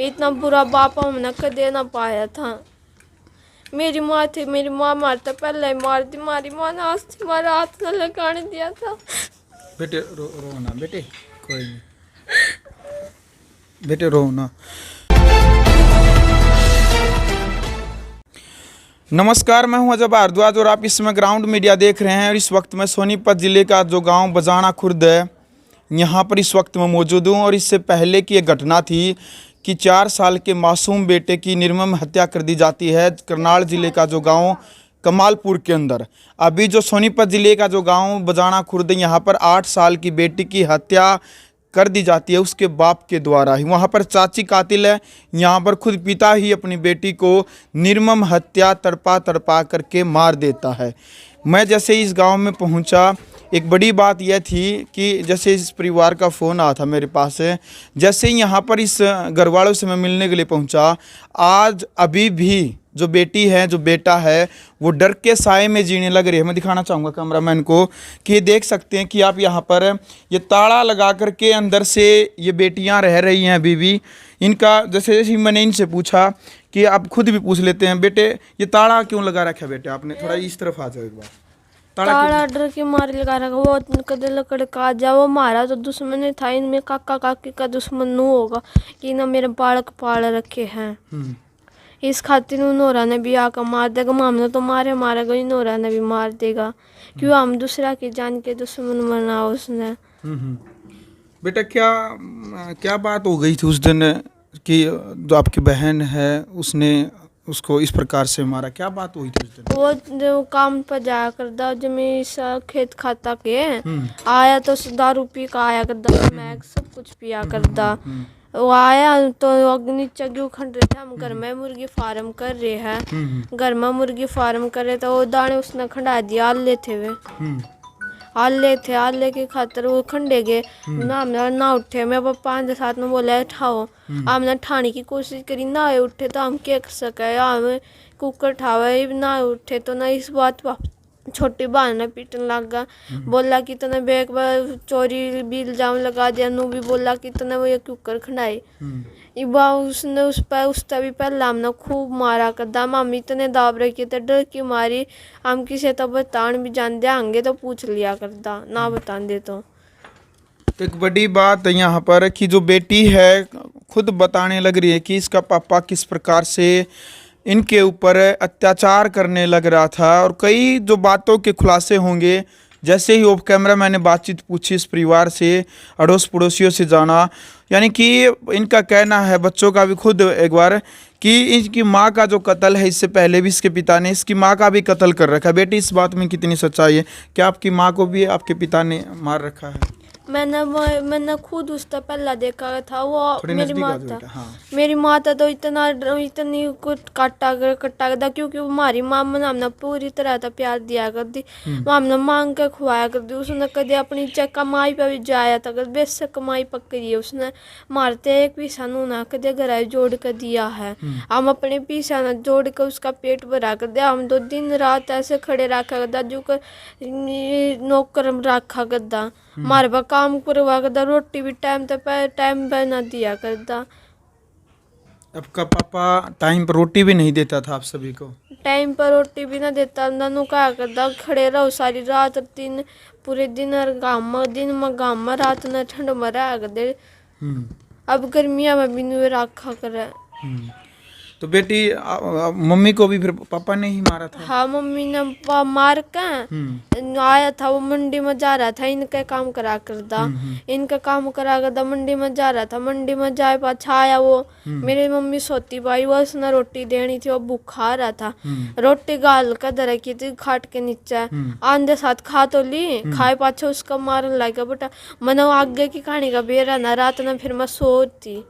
इतना बुरा बाप हमने कदे ना पाया था। मेरी माँ थी, मेरी माँ मारता पहले ही मार दी, मारी माँ ने आज तुम्हारा हाथ न लगाने दिया था। बेटे रो ना बेटे, कोई नहीं बेटे, रो ना। नमस्कार, मैं हूं अजय भारद्वाज और आप इसमें ग्राउंड मीडिया देख रहे हैं। और इस वक्त मैं सोनीपत ज़िले का जो गांव बजाना खुर्द है, यहाँ पर इस वक्त मैं मौजूद हूँ। और इससे पहले की एक घटना थी कि 4 साल के मासूम बेटे की निर्मम हत्या कर दी जाती है करनाल ज़िले का जो गांव कमालपुर के अंदर। अभी जो सोनीपत ज़िले का जो गांव बजाना खुर्द, यहाँ पर 8 साल की बेटी की हत्या कर दी जाती है उसके बाप के द्वारा ही। वहाँ पर चाची कातिल है, यहाँ पर खुद पिता ही अपनी बेटी को निर्मम हत्या तड़पा तड़पा करके मार देता है। मैं जैसे इस गांव में पहुंचा, एक बड़ी बात यह थी कि जैसे इस परिवार का फ़ोन आया था मेरे पास है, जैसे ही यहाँ पर इस घर वालों से मैं मिलने के लिए पहुंचा, आज अभी भी जो बेटी है, जो बेटा है, वो डर के साए में जीने लग रही है। मैं दिखाना चाहूँगा कैमरामैन को कि ये देख सकते हैं कि आप यहाँ पर ये ताला लगा करके अंदर से ये बेटियाँ रह रही हैं अभी भी। इनका जैसे मैंने इनसे पूछा कि आप खुद भी पूछ लेते हैं, बेटे ये ताला क्यों लगा रखा है बेटे आपने? थोड़ा इस तरफ आ जाओ एक बार। ताला डर के मारे लगा रखा, वो कदे लकड़ का जा, वो मारा तो दुश्मन था, इनमें काका काकी का दुश्मन नू होगा कि ना मेरे बालक पाल रखे हैं। इस खातिर नोरा ने भी आकर मार देगा, मामला तो मारे मारेगा, नोरा ने भी मार देगा। क्यों हम दूसरा की जान के दुश्मन बना उसने। बेटा क्या बात हो गई थी उस दिन कि जो आपकी बहन है उसने उसको इस प्रकार से मारा? क्या बात हुई थी उस दिन? वो जो काम पर जाया करता, जमीन सा खेत खाता के आया तो दारू पी का आया करता, मैग सब कुछ पिया करता। वो आया तो नीचे क्यों खंड रहे थे, हम घर में मुर्गी फार्म कर रहे हैं, घर में मुर्गी फार्म कर रहे तो वो दाने उसने खंडा दिया, आले थे वे आले के खातर वो खंडे गए ना, ना उठे। मैं पापा के साथ में बोला उठाओ, हमने ठाने की कोशिश करी ना उठे, तो हम क्या कर सके, हम कुकर ठावे ना उठे। तो ना इस बात पर छोटी बहन ने पीटने लगा, बोला कि तने बेग बार चोरी भी इल्जाम लगा दिया, नू भी बोला कि तने वो ये कुकर खंडाई। उसने उसका भी पहला हमने खूब मारा करदा, मम्मी इतने दाब रखी थे, डर की मारी हम किसी तो बतान भी जान दे आएंगे तो पूछ लिया करदा, ना बतान दे तो। एक बड़ी बात है यहाँ पर कि जो बेटी है खुद बताने लग रही है कि इसका पापा किस प्रकार से इनके ऊपर अत्याचार करने लग रहा था। और कई जो बातों के खुलासे होंगे, जैसे ही ऑफ कैमरा मैंने बातचीत पूछी इस परिवार से, अड़ोस पड़ोसियों से जाना, यानी कि इनका कहना है, बच्चों का भी खुद एक बार, कि इनकी माँ का जो कत्ल है, इससे पहले भी इसके पिता ने इसकी माँ का भी कत्ल कर रखा है। बेटी इस बात में कितनी सच्चाई है? क्या आपकी माँ को भी आपके पिता ने मार रखा है? मैंने खुद उसका पहला देखा था। वो मेरी माता, हाँ। मेरी माता तो इतनी कट्टा करता, क्योंकि हमारी माँ ने हमने पूरी तरह था प्यार दिया कर दी, हमने मांग कर खुआया कर दी। उसने कभी अपनी कमाई पर भी जाया था, बेशक कमाई पकड़ी है उसने, मारते एक पीसा नू ना कदे घर जोड़ कर दिया है। हम अपने पीसा न जोड़ कर उसका पेट भरा कर दिया। हम तो दिन रात ऐसे खड़े रखा करदा, जो कर नौकर रखा करदा, मारे बा काम करवा करदा, रोटी भी टाइम पे ना दिया करदा। आपका पापा टाइम पर रोटी भी नहीं देता था आप सभी को? टाइम पर रोटी भी ना देता, ननू क्या करदा, खड़े रहो सारी रात, पूरे दिन दिन में गाम में, रात में ठंड में रह कर। अब गर्मिया में भी नहीं रखा करे। तो बेटी मम्मी को भी फिर पापा ने ही मारा था? हाँ, मम्मी ने मार के आया था, वो मंडी में जा रहा था, इनका काम करा करदा, इनका काम करा करदा, मंडी में जा रहा था। मंडी में जाए पाछा आया वो, मेरी मम्मी सोती पाई, वो उसने रोटी देनी थी, वो भूखा रहा था, रोटी गाल कर दे रखी थी खाट के नीचे, आंधे साथ खा तो ली, खाए पाछा उसका मारने लगा। बेटा मैंने आगे की कहानी का बेरा ना, रात में फिर मैं सोती,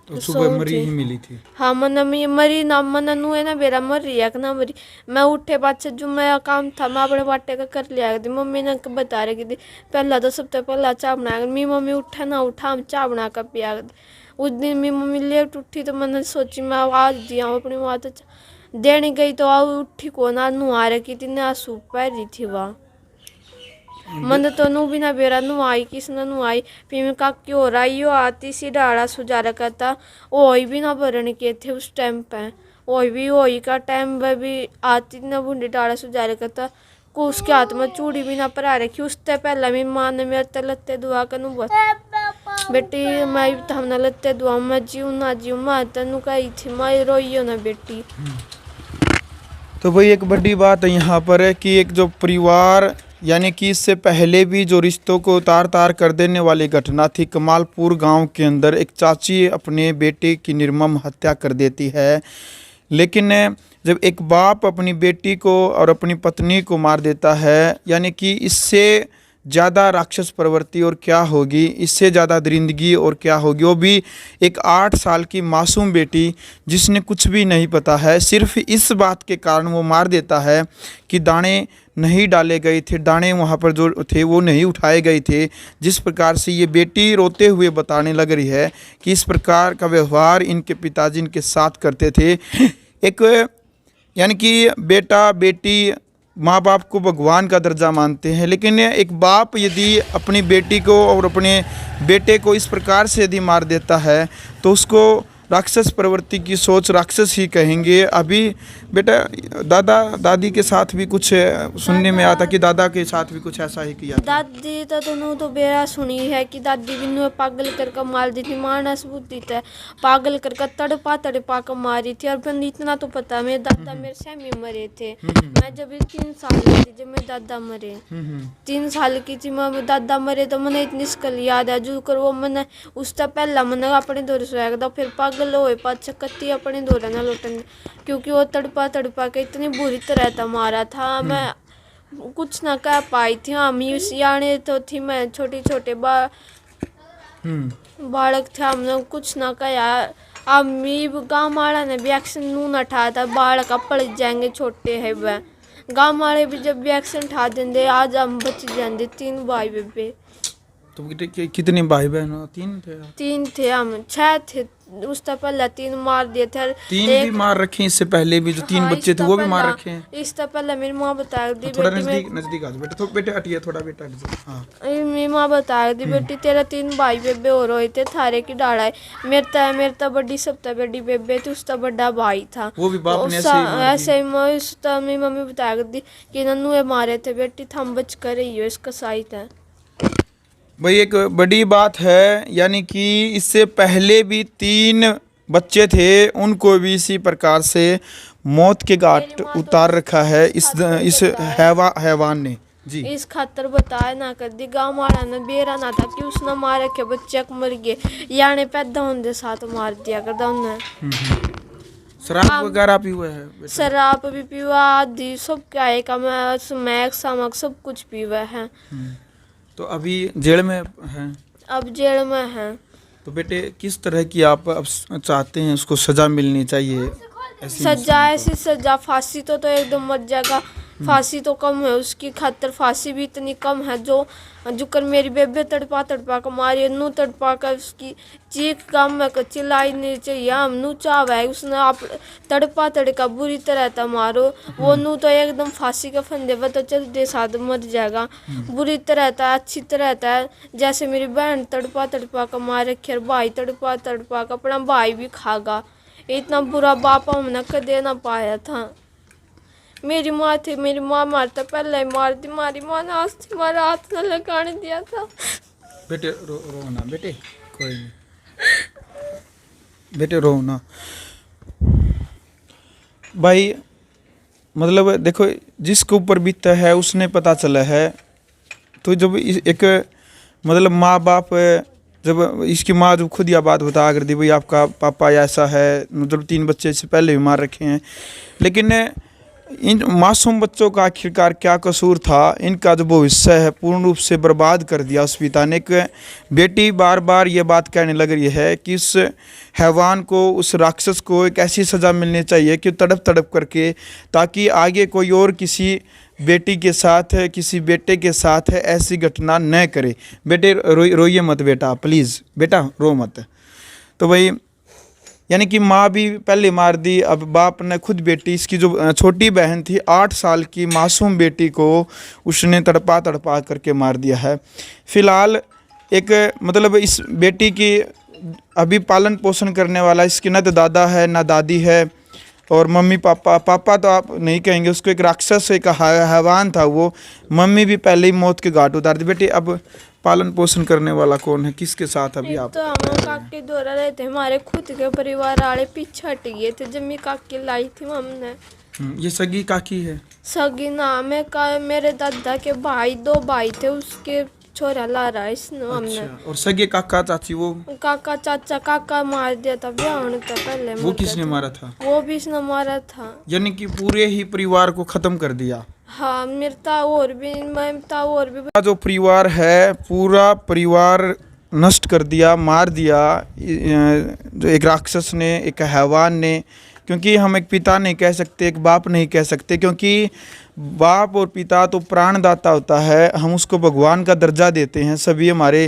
तो सुबह मरी ही मिली थी। हाँ, मन मरी ना, मन नू है ना बेरा मर रही है कि ना मरी। मैं उठे पाछे जो मेरा काम था मैं अपने बाटे का कर लिया थी। मम्मी ने बता रही थी पहला तो सबसे पहला चाय बना, मेरी मम्मी उठा ना उठा, हम चाय बना कर पिया। उस दिन मेरी मम्मी लेट उठी तो मैंने सोची मैं आज दिया अपनी माँ तो देने गई, तो उठी को ना नुआ रखी थी ना, सूप पै रही थी वहाँ। मन तो नू भी ना बेरा नुआई किसने नुआई फिर मैं काकी हो रही हो आती सी डाड़ा सुजारा करता ओई भी ना भरन के थे उस टाइम पे ओई का टाइम पे भी आती ना बूंदी डाड़ा सुजारा करता को उसके हाथ में चूड़ी भी ना परा रखी उससे पहले मेरी माँ ने मेरे ते लत्ते दुआ कर बस बेटी मैं हमने लत्ते दुआ मैं जीव ना जीव मैं तेनू कही थी मैं रोइयो ना बेटी। तो भाई एक बड़ी बात यहाँ पर है कि एक जो परिवार यानी कि इससे पहले भी जो रिश्तों को तार तार कर देने वाली घटना थी, कमालपुर गांव के अंदर एक चाची अपने बेटे की निर्मम हत्या कर देती है। लेकिन जब एक बाप अपनी बेटी को और अपनी पत्नी को मार देता है, यानी कि इससे ज़्यादा राक्षस प्रवृत्ति और क्या होगी, इससे ज़्यादा दरिंदगी और क्या होगी। वो भी एक 8 साल की मासूम बेटी जिसने कुछ भी नहीं पता है, सिर्फ इस बात के कारण वो मार देता है कि दाने नहीं डाले गए थे, दाने वहाँ पर जो थे वो नहीं उठाए गए थे। जिस प्रकार से ये बेटी रोते हुए बताने लग रही है कि इस प्रकार का व्यवहार इनके पिताजी इनके साथ करते थे। एक यानी कि बेटा बेटी माँ बाप को भगवान का दर्जा मानते हैं, लेकिन एक बाप यदि अपनी बेटी को और अपने बेटे को इस प्रकार से यदि मार देता है तो उसको राक्षस प्रवृत्ति की सोच राक्षस ही कहेंगे। अभी बेटा दादा दादी के साथ भी कुछ सुनने में आता कि दादा के साथ भी कुछ ऐसा ही किया था। दादी तो बेरा सुनी है कि दादी भी पागल करके मार दी थी, मानस बुद्धि थे पागल करके तड़पा कर मारी थी। और मैंने इतना तो पता मेरे दादा मेरे से में मरे थे। मैं जब 3 साल की थी जब मेरे दादा मरे, 3 साल की थी मैं दादा मरे तो मैंने इतनी स्कल याद है जो कर वो मैंने उससे पहला मैंने अपने दौर से फिर पागल हो पाछा कत्ती अपने दौरे ना लौटन क्योंकि वो तड़पा के इतनी बुरी तरह था मारा था। मैं कुछ ना कह पाई थी। हम सियाने तो थी, मैं छोटे बालक थे, हमने कुछ ना कहा। अम्मी गाँव वाला ने भी एक्शन नू ना उठाया था, बालक पड़ जाएंगे छोटे है वह। गाँव वाले भी जब भी एक्शन उठा देंगे आज हम बच जाएंगे। 3 भाई बेबे। तो कितने भाई बहन? 3 थे। 3 थे, हम 6 थे। उससे पहले 3 मार दिए थे। 3 भी मार रखे इससे पहले भी जो 3 बच्चे थे वो भी मार रखे हैं। इससे पहले मेरी माँ बता दी थोड़ा नजदीक आ जाओ बेटा, तो बेटे हटिए थोड़ा बेटा। हाँ मेरी माँ बता दी बेटी तेरा 3 भाई बेबे और रोए थे थारे की डाड़ा है। मेरे तो बड़ी सबसे बड़ी बेबे थी, उसका बड़ा भाई था वो भी बाप ने ऐसे ही मेरी मम्मी बता दी कि नन्नू मारे थे बेटी थम बच कर रही हो इसका साइट है। भाई एक बड़ी बात है, यानी कि इससे पहले भी 3 बच्चे थे, उनको भी इसी प्रकार से मौत के घाट उतार रखा है इस हैवान ने जी। इस खातर बताया ना कर दी गाँव वाला ने बेरा ना था कि उसने मारे के बच्चे को मर गए यानी पैदा होने साथ मार दिया कर उन्हें। शराब वगैरह पीवा है? शराब भी पीवा आदि सब क्या है का मैक सामक सब कुछ पीवा है। तो अभी जेल में है? अब जेल में है। तो बेटे किस तरह की आप अब चाहते हैं उसको सजा मिलनी चाहिए? ऐसी सजा फांसी तो एकदम मर जाएगा। फांसी तो कम है उसकी खातर, फांसी भी इतनी कम है जो कर मेरी बेबे तड़पा कर मारी नू तड़पा कर उसकी चीख गाँव में चिल्लाई नहीं चाहिए। हम नू चावा है उसने आप तड़का बुरी तरह था मारो वो नू तो एकदम फांसी का फंदे पर तो चल दे साथ मर जाएगा। बुरी तरह था अच्छी तरह था जैसे मेरी बहन तड़पा कर मार रखी और भाई तड़पा कर अपना भाई भी खागा। इतना बुरा बाप हमने कदे ना पाया था। मेरी माँ थी, मेरी माँ मारता पहले ही मार दी, मारी माँ ने आज तुम्हारा हाथ न लगाने दिया था। बेटे रो ना बेटे, कोई नहीं बेटे रो ना। भाई मतलब देखो जिसके ऊपर बीता है उसने पता चला है। तो जब एक मतलब माँ बाप जब इसकी माँ जब खुद यह बात बता कर दी भाई आपका पापा ऐसा है, मतलब 3 बच्चे इससे पहले भी मार रखे हैं, लेकिन इन मासूम बच्चों का आखिरकार क्या कसूर था? इनका जो भविष्य है पूर्ण रूप से बर्बाद कर दिया उस पिता ने। एक बेटी बार बार ये बात कहने लग रही है कि उस हैवान को, उस राक्षस को एक ऐसी सज़ा मिलनी चाहिए कि तड़प करके, ताकि आगे कोई और किसी बेटी के साथ, किसी बेटे के साथ ऐसी घटना न करे। बेटे रोइए मत बेटा, प्लीज़ बेटा रो मत। तो भाई यानी कि माँ भी पहले मार दी, अब बाप ने खुद बेटी, इसकी जो छोटी बहन थी 8 साल की मासूम बेटी को उसने तड़पा तड़पा करके मार दिया है। फिलहाल एक मतलब इस बेटी की अभी पालन पोषण करने वाला इसकी न तो दादा है ना दादी है, और मम्मी पापा तो आप नहीं कहेंगे, उसको एक राक्षस एक हैवान था वो। मम्मी भी पहले ही मौत के घाट उतार दी। बेटी अब पालन पोषण करने वाला कौन है, किसके साथ अभी आप? तो हम काके द्वारा रहते हैं, हमारे खुद के परिवार वाले पीछे हट गए थे जब मैं काकी लाई थी हमने। ये सगी काकी है? सगी नाम है का, मेरे दादा के भाई 2 भाई थे, उसके छोरा ला रहा है इसने हमने। अच्छा, और सगे काका चाची वो? काका चाचा, काका मार दिया था ब्याह होने से पहले। वो किसने मारा था? वो भी इसने मारा था। यानी कि पूरे ही परिवार को खत्म कर दिया। हाँ, मेरे था और भी, मैं था और भी। जो परिवार है पूरा परिवार नष्ट कर दिया, मार दिया जो एक राक्षस ने, एक हैवान ने। क्योंकि हम एक पिता नहीं कह सकते, एक बाप नहीं कह सकते, क्योंकि बाप और पिता तो प्राणदाता होता है, हम उसको भगवान का दर्जा देते हैं। सभी हमारे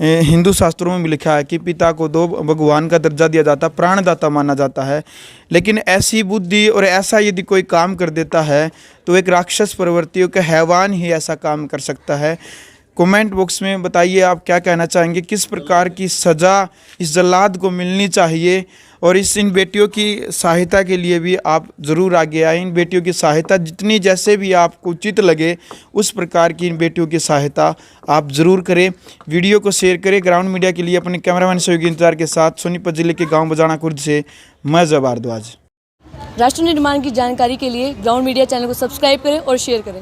हिंदू शास्त्रों में भी लिखा है कि पिता को दो भगवान का दर्जा दिया जाता है, प्राणदाता माना जाता है। लेकिन ऐसी बुद्धि और ऐसा यदि कोई काम कर देता है तो एक राक्षस प्रवृत्तियों के हैवान ही ऐसा काम कर सकता है। कमेंट बॉक्स में बताइए आप क्या कहना चाहेंगे, किस प्रकार की सज़ा इस जल्लाद को मिलनी चाहिए, और इन बेटियों की सहायता के लिए भी आप ज़रूर आगे आएँ। इन बेटियों की सहायता जितनी जैसे भी आपको उचित लगे उस प्रकार की इन बेटियों की सहायता आप ज़रूर करें। वीडियो को शेयर करें। ग्राउंड मीडिया के लिए अपने कैमरामैन सहयोगी इंतजार के साथ सोनीपत जिले के गाँव बजाना खुर्द से मैं ज़ब भारद्वाज। राष्ट्र निर्माण की जानकारी के लिए ग्राउंड मीडिया चैनल को सब्सक्राइब करें और शेयर करें।